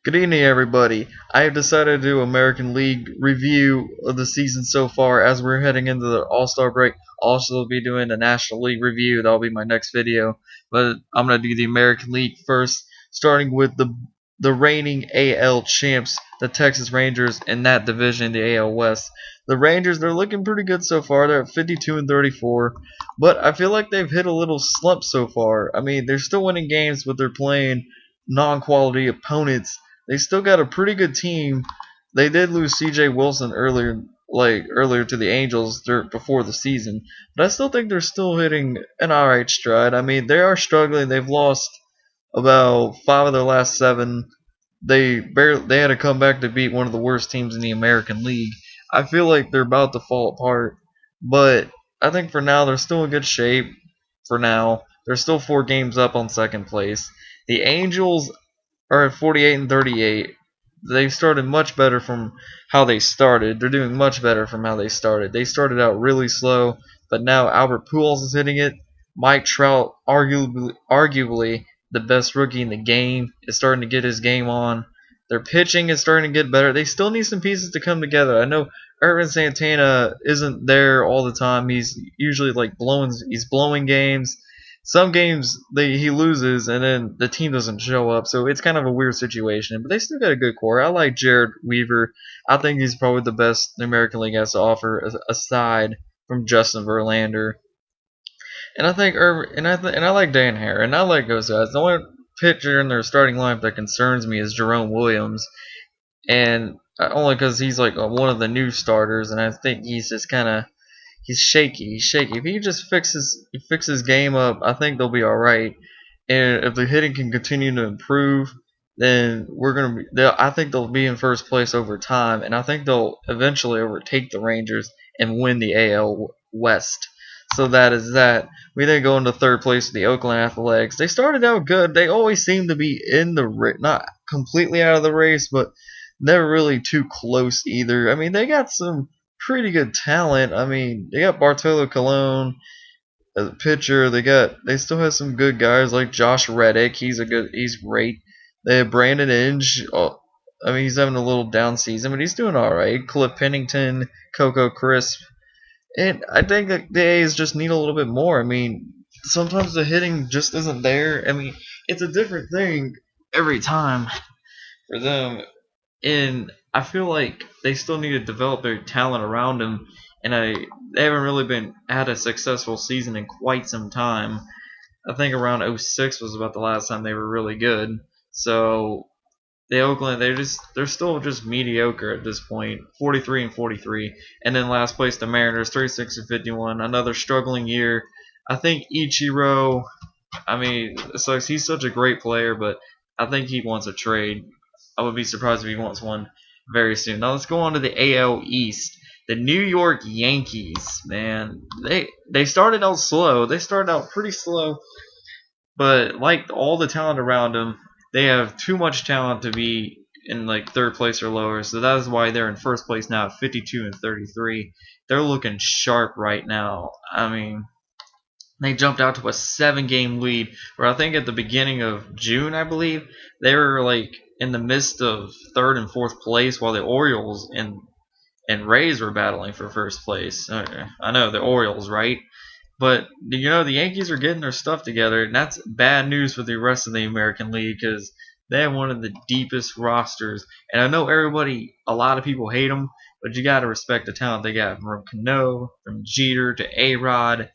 Good evening, everybody. I have decided to do American League review of the season so far as we're heading into the All-Star break. I'll also be doing the National League review. That'll be my next video. But I'm going to do the American League first, starting with the reigning AL champs, the Texas Rangers, in that division, the AL West. The Rangers, they're looking pretty good so far. They're at 52 and 34. But I feel like they've hit a little slump so far. I mean, they're still winning games, but they're playing non-quality opponents. They still got a pretty good team. They did lose C.J. Wilson earlier to the Angels before the season, but I still think they're still hitting an alright stride. I mean, they are struggling. They've lost about 5 of their last 7. They had to come back to beat one of the worst teams in the American League. I feel like they're about to fall apart, but I think for now they're still in good shape. For now, they're still 4 games up on second place. The Angels are at 48 and 38. They've started much better from how they started. They're doing much better from how they started. They started out really slow, but now Albert Pujols is hitting it. Mike Trout, arguably the best rookie in the game, is starting to get his game on. Their pitching is starting to get better. They still need some pieces to come together. I know Irvin Santana isn't there all the time. He's usually he's blowing games. Some games he loses and then the team doesn't show up, so it's kind of a weird situation. But they still got a good core. I like Jared Weaver. I think he's probably the best the American League has to offer, aside from Justin Verlander. And I think and I like Dan Hare, and I like those guys. The only pitcher in their starting lineup that concerns me is Jerome Williams, and only because he's like one of the new starters, and I think he's just kind of he's shaky. He's shaky. If he just fixes game up, I think they'll be all right. And if the hitting can continue to improve, then I think they'll be in first place over time, and I think they'll eventually overtake the Rangers and win the AL West. So that is that. We then go into third place with the Oakland Athletics. They started out good. They always seem to be in the not completely out of the race, but never really too close either. I mean, they got some pretty good talent. I mean, they got Bartolo Colon as a pitcher. They still have some good guys like Josh Reddick. He's great. They have Brandon Inge. I mean, he's having a little down season, but he's doing all right. Cliff Pennington, Coco Crisp, and I think that the A's just need a little bit more. I mean, sometimes the hitting just isn't there. I mean, it's a different thing every time for them, and I feel like they still need to develop their talent around him. And they haven't really been had a successful season in quite some time. I think around '06 was about the last time they were really good. So the Oakland, they're still just mediocre at this point, 43 and 43. And then last place the Mariners, 36 and 51. Another struggling year. I think Ichiro. I mean, it sucks. He's such a great player, but I think he wants a trade. I would be surprised if he wants one very soon. Now let's go on to the AL East. The New York Yankees, man, they started out slow. They started out pretty slow, but like all the talent around them, they have too much talent to be in like third place or lower. So that is why they're in first place now at 52 and 33. They're looking sharp right now. I mean, they jumped out to a 7-game lead, where I think at the beginning of June, I believe, they were like in the midst of third and fourth place, while the Orioles and Rays were battling for first place. I know the Orioles, right? But the Yankees are getting their stuff together, and that's bad news for the rest of the American League because they have one of the deepest rosters. And I know a lot of people hate them, but you got to respect the talent they got from Cano, from Jeter to A-Rod.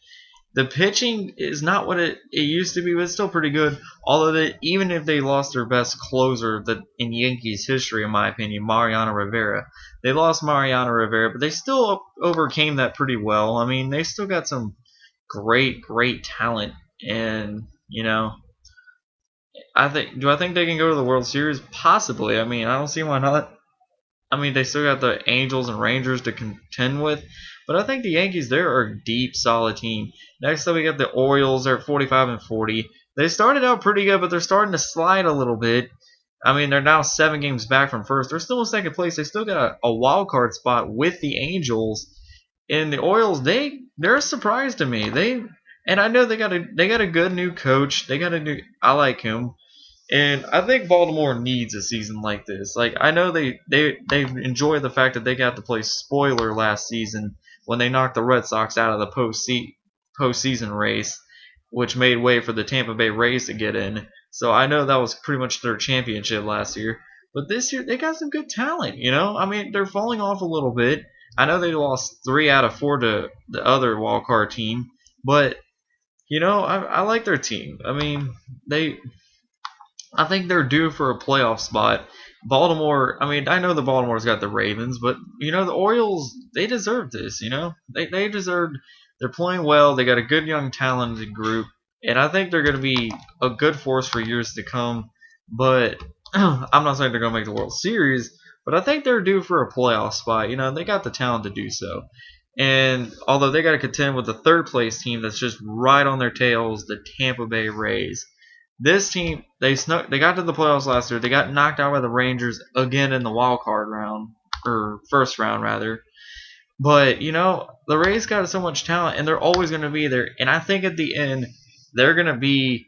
The pitching is not what it used to be, but it's still pretty good. Although even if they lost their best closer in Yankees history, in my opinion, Mariano Rivera, they lost Mariano Rivera, but they still overcame that pretty well. I mean, they still got some great talent, and do I think they can go to the World Series? Possibly. I mean, I don't see why not. I mean, they still got the Angels and Rangers to contend with, but I think the Yankees, they're a deep, solid team. Next up, we got the Orioles. They're at 45 and 40. They started out pretty good, but they're starting to slide a little bit. I mean, they're now 7 games back from first. They're still in second place. They still got a wild card spot with the Angels. And the Orioles, they're a surprise to me. And I know they got a good new coach. I like him. And I think Baltimore needs a season like this. Like I know they enjoy the fact that they got to play spoiler last season when they knocked the Red Sox out of the postseason race, which made way for the Tampa Bay Rays to get in. So I know that was pretty much their championship last year. But this year they got some good talent, you know? I mean, they're falling off a little bit. I know they lost 3 out of 4 to the other wild card team, but I like their team. I mean, I think they're due for a playoff spot. Baltimore, I mean, I know the Baltimore's got the Ravens, but the Orioles, they deserve this. They deserve. They're playing well. They got a good young talented group, and I think they're going to be a good force for years to come. But I'm not saying they're going to make the World Series, but I think they're due for a playoff spot. They got the talent to do so. And although they got to contend with the third place team that's just right on their tails, the Tampa Bay Rays. This team, they got to the playoffs last year. They got knocked out by the Rangers again in the wild card round, or first round rather. But the Rays got so much talent, and they're always going to be there. And I think at the end, they're going to be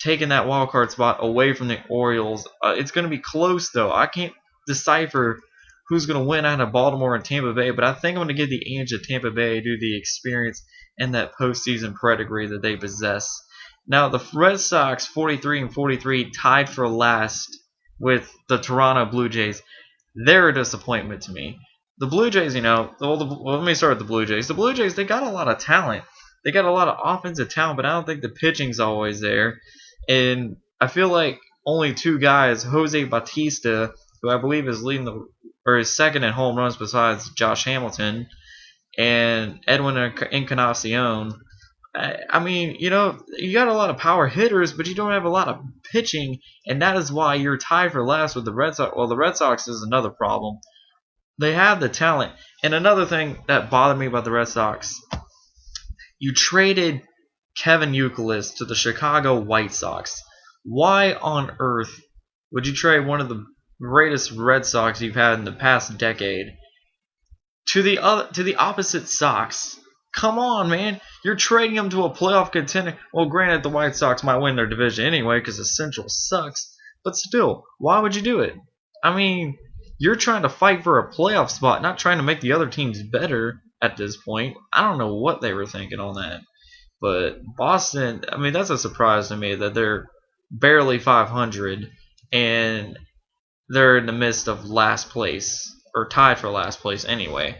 taking that wild card spot away from the Orioles. It's going to be close though. I can't decipher who's going to win out of Baltimore and Tampa Bay, but I think I'm going to give the edge of Tampa Bay due to the experience and that postseason pedigree that they possess. Now, the Red Sox, 43 and 43, tied for last with the Toronto Blue Jays. They're a disappointment to me. The Blue Jays, let me start with the Blue Jays. The Blue Jays, they got a lot of talent. They got a lot of offensive talent, but I don't think the pitching's always there. And I feel like only 2 guys, Jose Bautista, who I believe is is second in home runs besides Josh Hamilton, and Edwin Encarnacion. I mean, you got a lot of power hitters, but you don't have a lot of pitching, and that is why you're tied for last with the Red Sox. Well, the Red Sox is another problem. They have the talent. And another thing that bothered me about the Red Sox, you traded Kevin Youkilis to the Chicago White Sox. Why on earth would you trade one of the greatest Red Sox you've had in the past decade to the opposite Sox? Come on, man. You're trading them to a playoff contender. Well, granted, the White Sox might win their division anyway because the Central sucks. But still, why would you do it? I mean, you're trying to fight for a playoff spot, not trying to make the other teams better at this point. I don't know what they were thinking on that. But Boston, I mean, that's a surprise to me that they're barely 500 and they're in the midst of last place, or tied for last place anyway.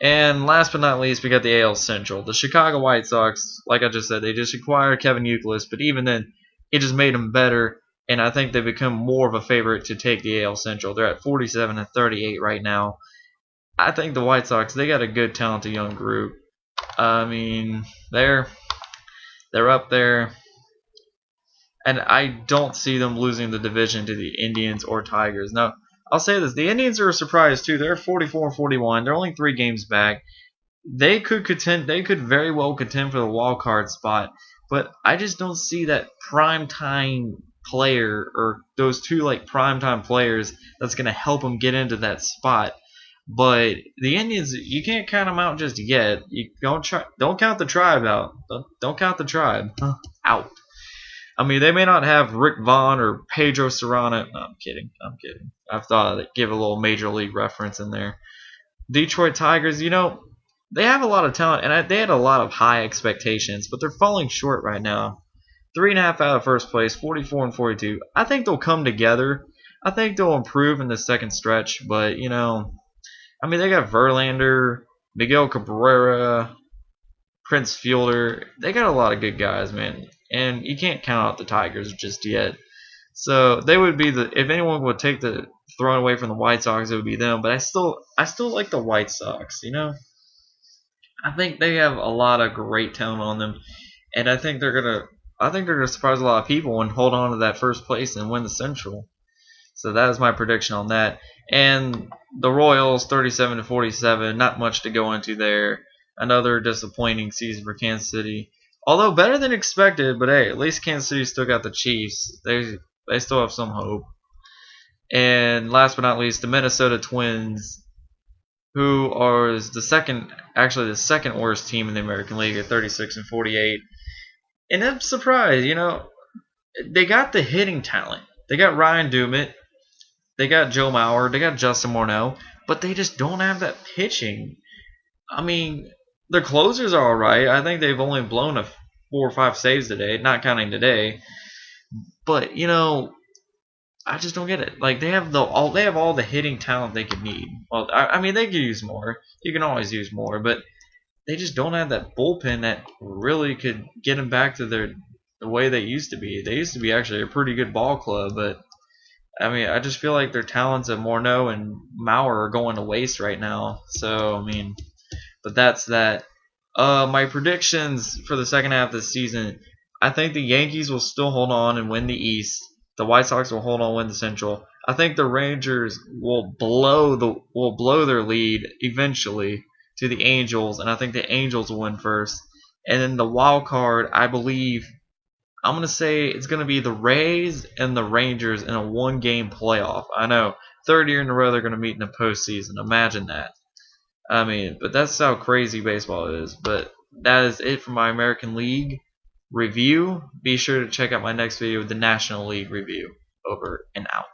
And last but not least, we got the AL Central. The Chicago White Sox, like I just said, they just acquired Kevin Youkilis, but even then, it just made them better, and I think they become more of a favorite to take the AL Central. They're at 47 and 38 right now. I think the White Sox, they got a good, talented young group. I mean, they're up there, and I don't see them losing the division to the Indians or Tigers. Now, I'll say this: the Indians are a surprise too. They're 44 and 41. They're only 3 games back. They could contend. They could very well contend for the wild card spot, but I just don't see that prime time player or those 2 prime time players that's going to help them get into that spot. But the Indians, you can't count them out just yet. You don't count the tribe out. Don't count the tribe out. I mean, they may not have Rick Vaughn or Pedro Serrano. No, I'm kidding. I've thought I'd give a little major league reference in there. Detroit Tigers, they have a lot of talent, and they had a lot of high expectations, but they're falling short right now. 3.5 out of first place, 44 and 42. I think they'll come together. I think they'll improve in the second stretch, but, I mean, they got Verlander, Miguel Cabrera, Prince Fielder. They got a lot of good guys, man. And you can't count out the Tigers just yet. So they would be if anyone would take the throne away from the White Sox, it would be them. But I still like the White Sox, I think they have a lot of great talent on them, and I think they're gonna surprise a lot of people and hold on to that first place and win the Central. So that is my prediction on that. And the Royals, 37 to 47, not much to go into there. Another disappointing season for Kansas City. Although better than expected, but hey, at least Kansas City still got the Chiefs. They still have some hope. And last but not least, the Minnesota Twins, who are the second worst team in the American League at 36 and 48. And I'm surprised, they got the hitting talent. They got Ryan Dumit. They got Joe Mauer. They got Justin Morneau. But they just don't have that pitching. I mean, their closers are all right. I think they've only blown a 4 or 5 saves today, not counting today. But I just don't get it. Like they have all the hitting talent they could need. Well, I mean they could use more. You can always use more, but they just don't have that bullpen that really could get them back to the way they used to be. They used to be actually a pretty good ball club, but I mean I just feel like their talents of Morneau and Mauer are going to waste right now. So I mean, but that's that. My predictions for the second half of the season, I think the Yankees will still hold on and win the East. The White Sox will hold on and win the Central. I think the Rangers will blow their lead eventually to the Angels, and I think the Angels will win first. And then the wild card, I believe I'm gonna say it's gonna be the Rays and the Rangers in a one-game playoff. I know, third year in a row they're gonna meet in the postseason. Imagine that. I mean, but that's how crazy baseball is. But that is it for my American League review. Be sure to check out my next video with the National League review. Over and out.